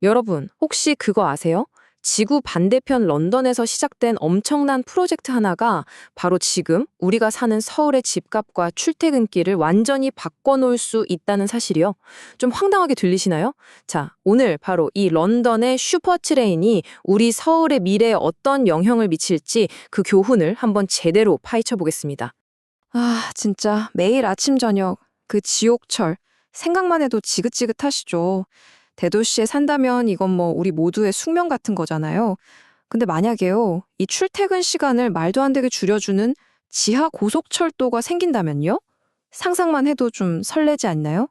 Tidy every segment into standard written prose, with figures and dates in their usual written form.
여러분, 혹시 그거 아세요? 지구 반대편 런던에서 시작된 엄청난 프로젝트 하나가 바로 지금 우리가 사는 서울의 집값과 출퇴근길을 완전히 바꿔놓을 수 있다는 사실이요. 좀 황당하게 들리시나요? 자, 오늘 바로 이 런던의 슈퍼트레인이 우리 서울의 미래에 어떤 영향을 미칠지 그 교훈을 한번 제대로 파헤쳐 보겠습니다. 아, 진짜 매일 아침 저녁 그 지옥철 생각만 해도 지긋지긋하시죠. 대도시에 산다면 이건 뭐 우리 모두의 숙명 같은 거잖아요. 근데 만약에요, 이 출퇴근 시간을 말도 안 되게 줄여주는 지하 고속철도가 생긴다면요? 상상만 해도 좀 설레지 않나요?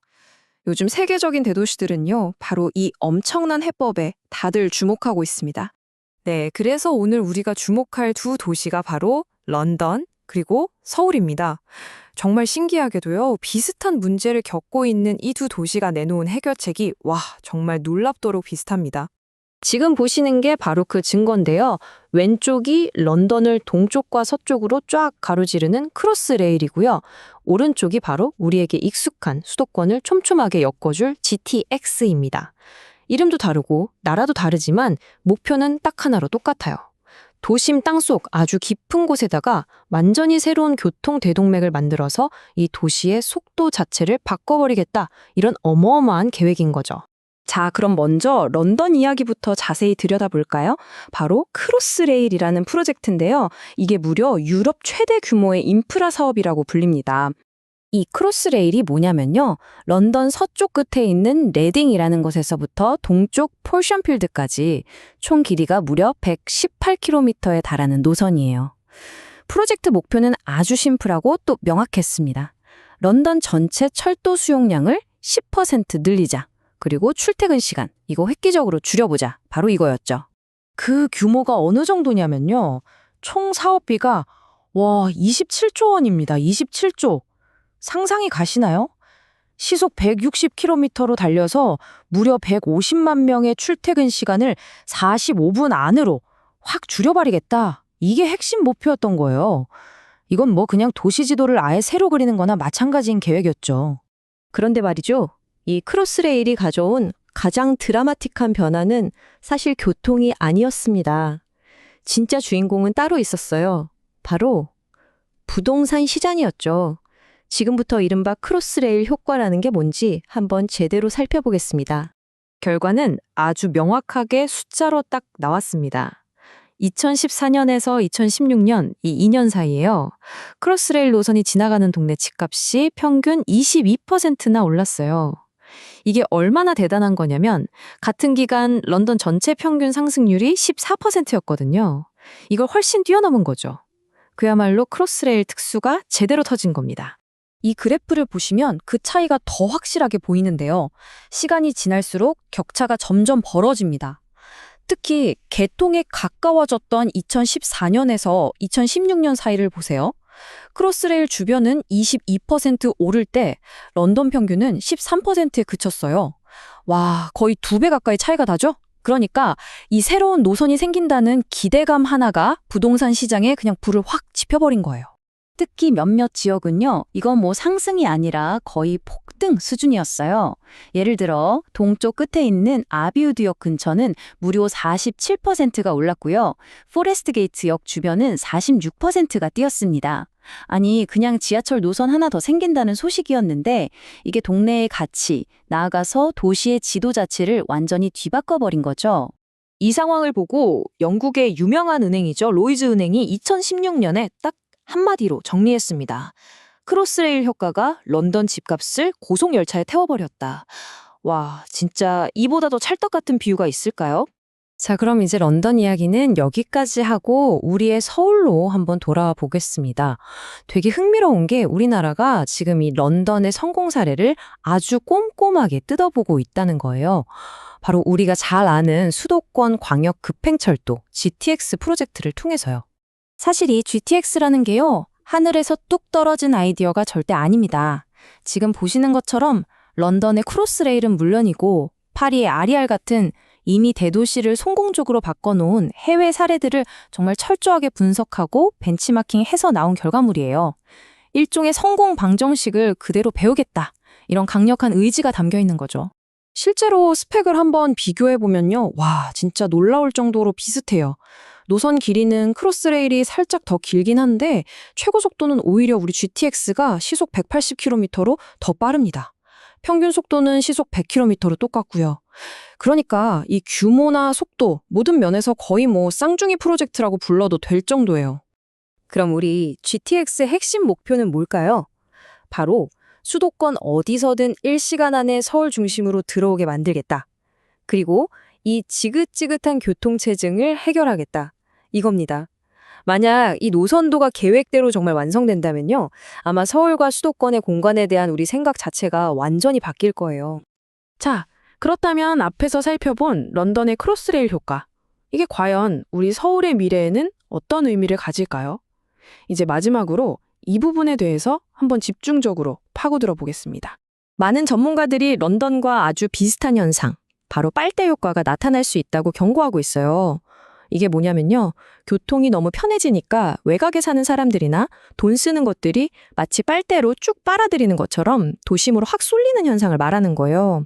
요즘 세계적인 대도시들은요, 바로 이 엄청난 해법에 다들 주목하고 있습니다. 네, 그래서 오늘 우리가 주목할 두 도시가 바로 런던 그리고 서울입니다. 정말 신기하게도요, 비슷한 문제를 겪고 있는 이 두 도시가 내놓은 해결책이 정말 놀랍도록 비슷합니다. 지금 보시는 게 바로 그 증거인데요. 왼쪽이 런던을 동쪽과 서쪽으로 쫙 가로지르는 크로스 레일이고요. 오른쪽이 바로 우리에게 익숙한 수도권을 촘촘하게 엮어줄 GTX입니다. 이름도 다르고 나라도 다르지만 목표는 딱 하나로 똑같아요. 도심 땅속 아주 깊은 곳에다가 완전히 새로운 교통 대동맥을 만들어서 이 도시의 속도 자체를 바꿔버리겠다. 이런 어마어마한 계획인 거죠. 자, 그럼 먼저 런던 이야기부터 자세히 들여다볼까요? 바로 크로스레일이라는 프로젝트인데요. 이게 무려 유럽 최대 규모의 인프라 사업이라고 불립니다. 이 크로스레일이 뭐냐면요. 런던 서쪽 끝에 있는 레딩이라는 곳에서부터 동쪽 폴션필드까지 총 길이가 무려 118km에 달하는 노선이에요. 프로젝트 목표는 아주 심플하고 또 명확했습니다. 런던 전체 철도 수용량을 10% 늘리자. 그리고 출퇴근 시간, 이거 획기적으로 줄여보자. 바로 이거였죠. 그 규모가 어느 정도냐면요. 총 사업비가 27조 원입니다. 27조. 상상이 가시나요? 시속 160km로 달려서 무려 150만 명의 출퇴근 시간을 45분 안으로 확 줄여버리겠다. 이게 핵심 목표였던 거예요. 이건 뭐 그냥 도시 지도를 아예 새로 그리는 거나 마찬가지인 계획이었죠. 그런데 말이죠. 이 크로스레일이 가져온 가장 드라마틱한 변화는 사실 교통이 아니었습니다. 진짜 주인공은 따로 있었어요. 바로 부동산 시장이었죠. 지금부터 이른바 크로스레일 효과라는 게 뭔지 한번 제대로 살펴보겠습니다. 결과는 아주 명확하게 숫자로 딱 나왔습니다. 2014년에서 2016년 이 2년 사이에요. 크로스레일 노선이 지나가는 동네 집값이 평균 22%나 올랐어요. 이게 얼마나 대단한 거냐면 같은 기간 런던 전체 평균 상승률이 14%였거든요. 이걸 훨씬 뛰어넘은 거죠. 그야말로 크로스레일 특수가 제대로 터진 겁니다. 이 그래프를 보시면 그 차이가 더 확실하게 보이는데요. 시간이 지날수록 격차가 점점 벌어집니다. 특히 개통에 가까워졌던 2014년에서 2016년 사이를 보세요. 크로스레일 주변은 22% 오를 때 런던 평균은 13%에 그쳤어요. 거의 2배 가까이 차이가 나죠? 그러니까 이 새로운 노선이 생긴다는 기대감 하나가 부동산 시장에 그냥 불을 확 지펴버린 거예요. 특히 몇몇 지역은요, 이건 뭐 상승이 아니라 거의 폭등 수준이었어요. 예를 들어 동쪽 끝에 있는 아비우드역 근처는 무려 47%가 올랐고요. 포레스트 게이트역 주변은 46%가 뛰었습니다. 아니, 그냥 지하철 노선 하나 더 생긴다는 소식이었는데 이게 동네의 가치, 나아가서 도시의 지도 자체를 완전히 뒤바꿔버린 거죠. 이 상황을 보고 영국의 유명한 은행이죠. 로이즈 은행이 2016년에 딱 한마디로 정리했습니다. 크로스레일 효과가 런던 집값을 고속열차에 태워버렸다. 진짜 이보다 더 찰떡 같은 비유가 있을까요? 자, 그럼 이제 런던 이야기는 여기까지 하고 우리의 서울로 한번 돌아와 보겠습니다. 되게 흥미로운 게 우리나라가 지금 이 런던의 성공 사례를 아주 꼼꼼하게 뜯어보고 있다는 거예요. 바로 우리가 잘 아는 수도권 광역 급행철도 GTX 프로젝트를 통해서요. 사실 이 GTX라는 게요, 하늘에서 뚝 떨어진 아이디어가 절대 아닙니다. 지금 보시는 것처럼 런던의 크로스레일은 물론이고 파리의 아리알 같은 이미 대도시를 성공적으로 바꿔놓은 해외 사례들을 정말 철저하게 분석하고 벤치마킹해서 나온 결과물이에요. 일종의 성공 방정식을 그대로 배우겠다. 이런 강력한 의지가 담겨 있는 거죠. 실제로 스펙을 한번 비교해보면요. 와, 진짜 놀라울 정도로 비슷해요. 노선 길이는 크로스레일이 살짝 더 길긴 한데 최고 속도는 오히려 우리 GTX가 시속 180km로 더 빠릅니다. 평균 속도는 시속 100km로 똑같고요. 그러니까 이 규모나 속도 모든 면에서 거의 뭐 쌍둥이 프로젝트라고 불러도 될 정도예요. 그럼 우리 GTX의 핵심 목표는 뭘까요? 바로 수도권 어디서든 1시간 안에 서울 중심으로 들어오게 만들겠다. 그리고 이 지긋지긋한 교통체증을 해결하겠다. 이겁니다. 만약 이 노선도가 계획대로 정말 완성된다면요. 아마 서울과 수도권의 공간에 대한 우리 생각 자체가 완전히 바뀔 거예요. 자, 그렇다면 앞에서 살펴본 런던의 크로스레일 효과. 이게 과연 우리 서울의 미래에는 어떤 의미를 가질까요? 이제 마지막으로 이 부분에 대해서 한번 집중적으로 파고들어 보겠습니다. 많은 전문가들이 런던과 아주 비슷한 현상, 바로 빨대 효과가 나타날 수 있다고 경고하고 있어요. 이게 뭐냐면요. 교통이 너무 편해지니까 외곽에 사는 사람들이나 돈 쓰는 것들이 마치 빨대로 쭉 빨아들이는 것처럼 도심으로 확 쏠리는 현상을 말하는 거예요.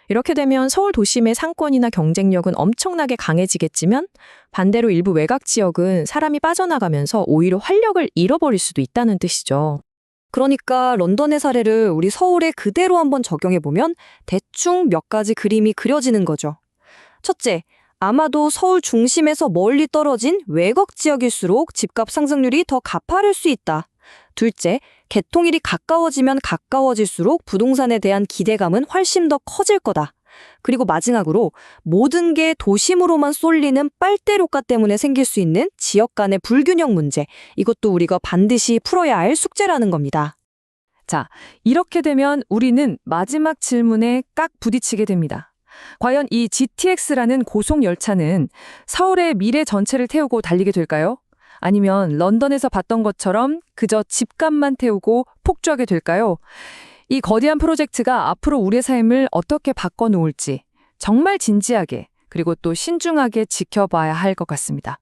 이렇게 되면 서울 도심의 상권이나 경쟁력은 엄청나게 강해지겠지만 반대로 일부 외곽 지역은 사람이 빠져나가면서 오히려 활력을 잃어버릴 수도 있다는 뜻이죠. 그러니까 런던의 사례를 우리 서울에 그대로 한번 적용해보면 대충 몇 가지 그림이 그려지는 거죠. 첫째, 아마도 서울 중심에서 멀리 떨어진 외곽 지역일수록 집값 상승률이 더 가파를 수 있다. 둘째, 개통일이 가까워지면 가까워질수록 부동산에 대한 기대감은 훨씬 더 커질 거다. 그리고 마지막으로 모든 게 도심으로만 쏠리는 빨대효과 때문에 생길 수 있는 지역 간의 불균형 문제, 이것도 우리가 반드시 풀어야 할 숙제라는 겁니다. 자, 이렇게 되면 우리는 마지막 질문에 깍 부딪히게 됩니다. 과연 이 GTX라는 고속 열차는 서울의 미래 전체를 태우고 달리게 될까요? 아니면 런던에서 봤던 것처럼 그저 집값만 태우고 폭주하게 될까요? 이 거대한 프로젝트가 앞으로 우리의 삶을 어떻게 바꿔놓을지 정말 진지하게 그리고 또 신중하게 지켜봐야 할 것 같습니다.